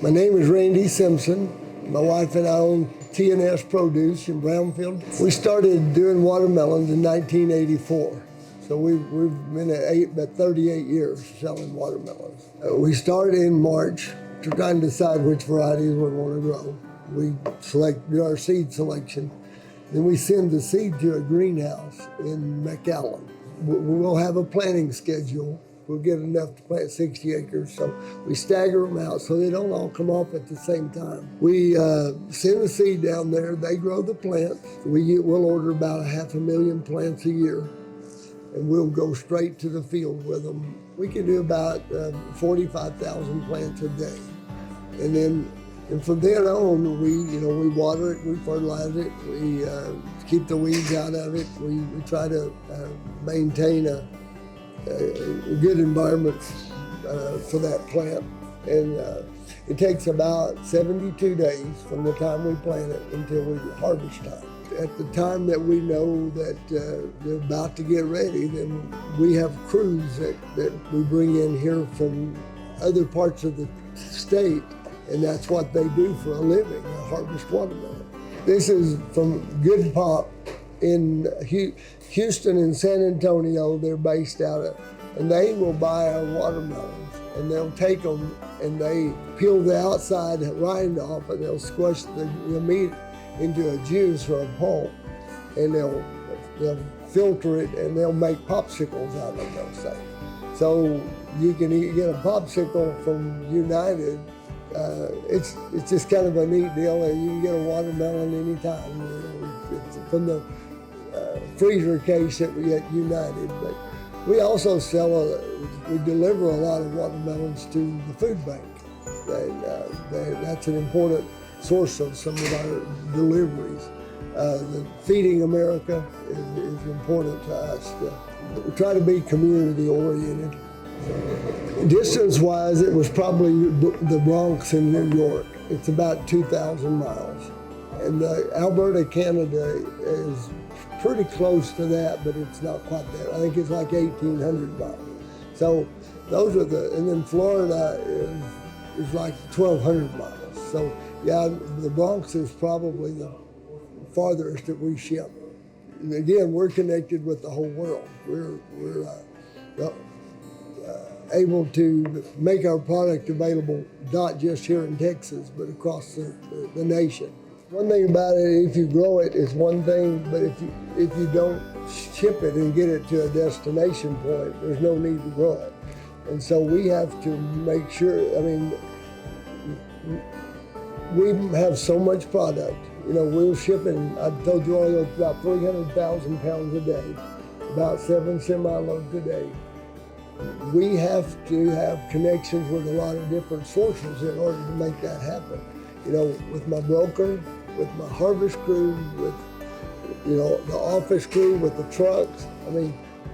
My name is Randy Simpson. My wife and I own T&S Produce in Brownfield. We started doing watermelons in 1984. So we've been at about 38 years selling watermelons. We start in March to try and decide which varieties we want to grow. We do our seed selection. Then we send the seed to a greenhouse in McAllen. We'll have a planting schedule. We'll get enough to plant 60 acres, so we stagger them out so they don't all come off at the same time. We send the seed down there, they grow the plants. We'll order about 500,000 plants a year, and we'll go straight to the field with them. We can do about 45,000 plants a day. And from then on, we water it, we fertilize it, we keep the weeds out of it. We try to maintain a good environment for that plant. And it takes about 72 days from the time we plant it until we harvest time. At the time that we know that they're about to get ready, then we have crews that we bring in here from other parts of the state, and that's what they do for a living, harvest watermelon. This is from Good Pop in Houston and San Antonio. They're based out of, and they will buy our watermelons, and they'll take them and they peel the outside rind off, and they'll squash the meat into a juice or a pulp, and they'll filter it, and they'll make popsicles out of it, they'll say. So you can get a popsicle from United. It's just kind of a neat deal. You can get a watermelon anytime. It's from the freezer case that we get United. But we also we deliver a lot of watermelons to the food bank. That's an important source of some of our deliveries. The Feeding America is important to us. We try to be community oriented. Distance-wise, it was probably the Bronx in New York. It's about 2,000 miles. And Alberta, Canada is pretty close to that, but it's not quite there. I think it's like 1,800 miles. So those are and then Florida is like 1,200 miles. So yeah, the Bronx is probably the farthest that we ship. And again, we're connected with the whole world. We're able to make our product available not just here in Texas, but across the nation. One thing about it, if you grow it, is one thing, but if you don't ship it and get it to a destination point, there's no need to grow it. And so we have to make sure, we have so much product. We're shipping, I told you earlier, about 300,000 pounds a day, about 7 semi-loads a day. We have to have connections with a lot of different sources in order to make that happen. With my broker, with my harvest crew, with the office crew, with the trucks.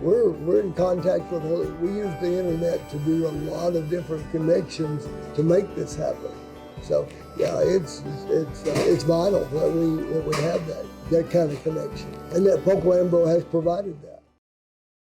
We're in contact with. We use the internet to do a lot of different connections to make this happen. So yeah, it's vital that we have that kind of connection, and that Poka Lambro has provided that.